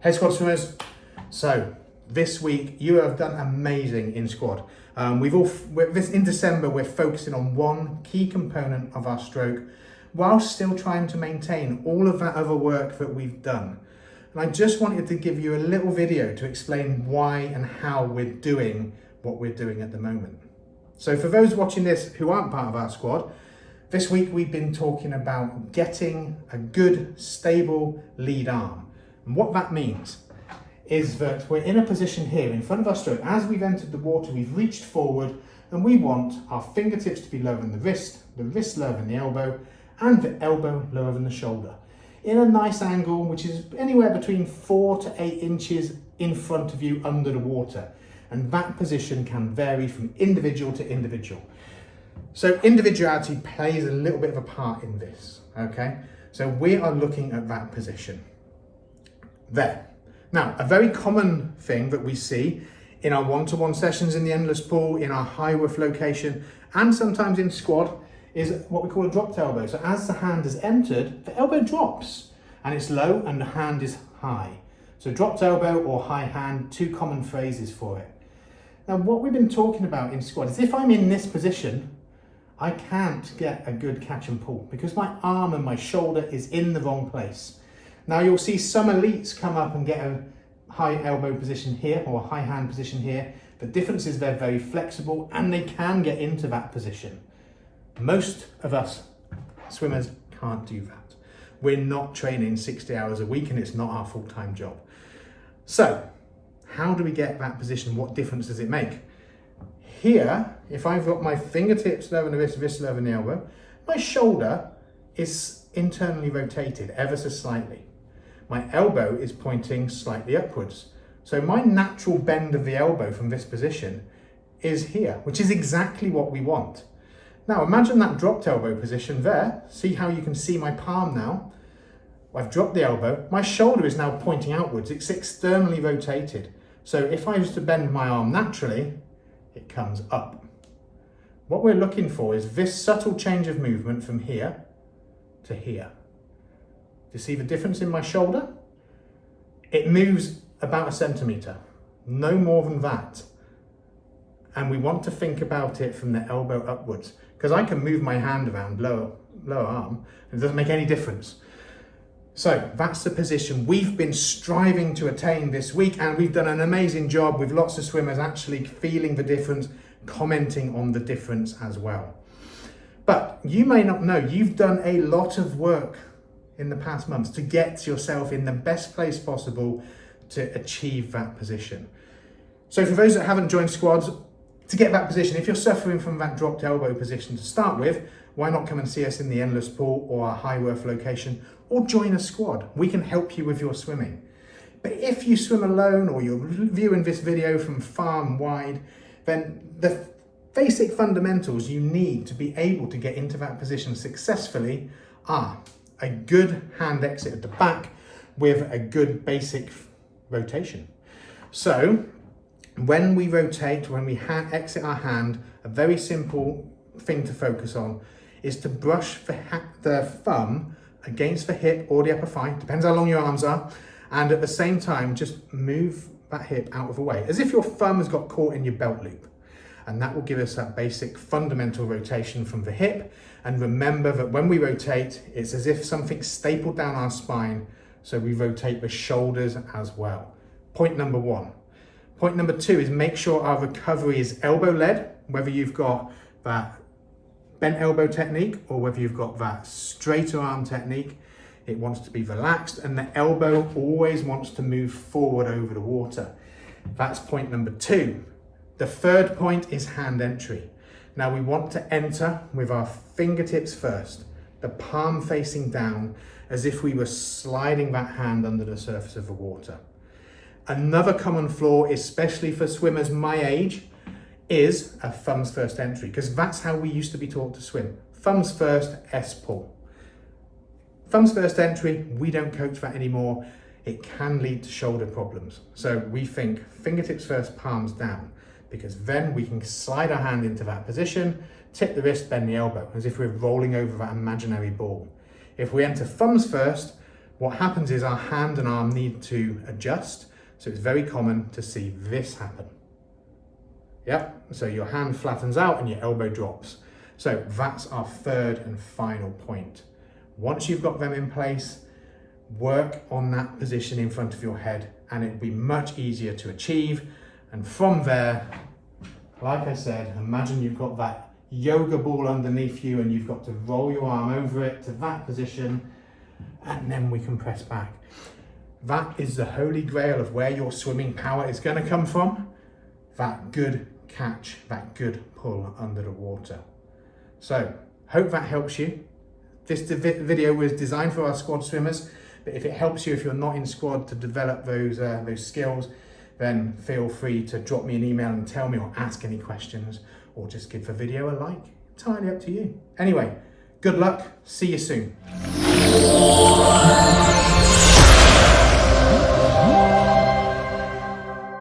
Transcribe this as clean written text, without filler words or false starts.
Hey squad swimmers, so this week you have done amazing in squad. In December we're focusing on one key component of our stroke while still trying to maintain all of that other work that we've done. And I just wanted to give you a little video to explain why and how we're doing what we're doing at the moment. So for those watching this who aren't part of our squad, this week we've been talking about getting a good, stable lead arm. And what that means is that we're in a position here in front of our stroke. As we've entered the water, we've reached forward and we want our fingertips to be lower than the wrist lower than the elbow, and the elbow lower than the shoulder. In a nice angle, which is anywhere between 4 to 8 inches in front of you under the water. And that position can vary from individual to individual. So individuality plays a little bit of a part in this, okay? So we are looking at that position. There. Now, a very common thing that we see in our one-to-one sessions in the endless pool, in our high woof location, and sometimes in squad, is what we call a dropped elbow. So as the hand has entered, the elbow drops, and it's low and the hand is high. So dropped elbow or high hand, two common phrases for it. Now, what we've been talking about in squad is if I'm in this position, I can't get a good catch and pull because my arm and my shoulder is in the wrong place. Now you'll see some elites come up and get a high elbow position here or a high hand position here. The difference is they're very flexible and they can get into that position. Most of us swimmers can't do that. We're not training 60 hours a week and it's not our full-time job. So how do we get that position? What difference does it make? Here, if I've got my fingertips lower than the wrist lower than the elbow, my shoulder is internally rotated ever so slightly. My elbow is pointing slightly upwards. So my natural bend of the elbow from this position is here, which is exactly what we want. Now imagine that dropped elbow position there. See how you can see my palm now? I've dropped the elbow. My shoulder is now pointing outwards. It's externally rotated. So if I was to bend my arm naturally, it comes up. What we're looking for is this subtle change of movement from here to here. Do you see the difference in my shoulder? It moves about a centimetre, no more than that. And we want to think about it from the elbow upwards because I can move my hand around lower arm and it doesn't make any difference. So that's the position we've been striving to attain this week, and we've done an amazing job with lots of swimmers actually feeling the difference, commenting on the difference as well. But you may not know, you've done a lot of work in the past months to get yourself in the best place possible to achieve that position. So for those that haven't joined squads, to get that position, if you're suffering from that dropped elbow position to start with, why not come and see us in the endless pool or our high worth location, or join a squad. We can help you with your swimming. But if you swim alone or you're viewing this video from far and wide, then the basic fundamentals you need to be able to get into that position successfully are a good hand exit at the back with a good basic rotation. So when we rotate, when we exit our hand, a very simple thing to focus on is to brush the thumb against the hip or the upper thigh, depends how long your arms are, and at the same time just move that hip out of the way, as if your thumb has got caught in your belt loop. And that will give us that basic fundamental rotation from the hip. And remember that when we rotate, it's as if something's stapled down our spine, so we rotate the shoulders as well. Point number one. Point number two is make sure our recovery is elbow-led, whether you've got that bent elbow technique or whether you've got that straighter arm technique. It wants to be relaxed and the elbow always wants to move forward over the water. That's point number two. The third point is hand entry. Now we want to enter with our fingertips first, the palm facing down as if we were sliding that hand under the surface of the water. Another common flaw, especially for swimmers my age, is a thumbs first entry, because that's how we used to be taught to swim. Thumbs first, S-pull. Thumbs first entry, we don't coach that anymore. It can lead to shoulder problems. So we think fingertips first, palms down, because then we can slide our hand into that position, tip the wrist, bend the elbow, as if we're rolling over that imaginary ball. If we enter thumbs first, what happens is our hand and arm need to adjust. So it's very common to see this happen. Yep, so your hand flattens out and your elbow drops. So that's our third and final point. Once you've got them in place, work on that position in front of your head and it'll be much easier to achieve. And from there, like I said, imagine you've got that yoga ball underneath you and you've got to roll your arm over it to that position, and then we can press back. That is the holy grail of where your swimming power is going to come from. That good catch, that good pull under the water. So, hope that helps you. This video was designed for our squad swimmers, but if it helps you, if you're not in squad, to develop those skills, then feel free to drop me an email and tell me, or ask any questions, or just give the video a like. Entirely up to you. Anyway, good luck. See you soon.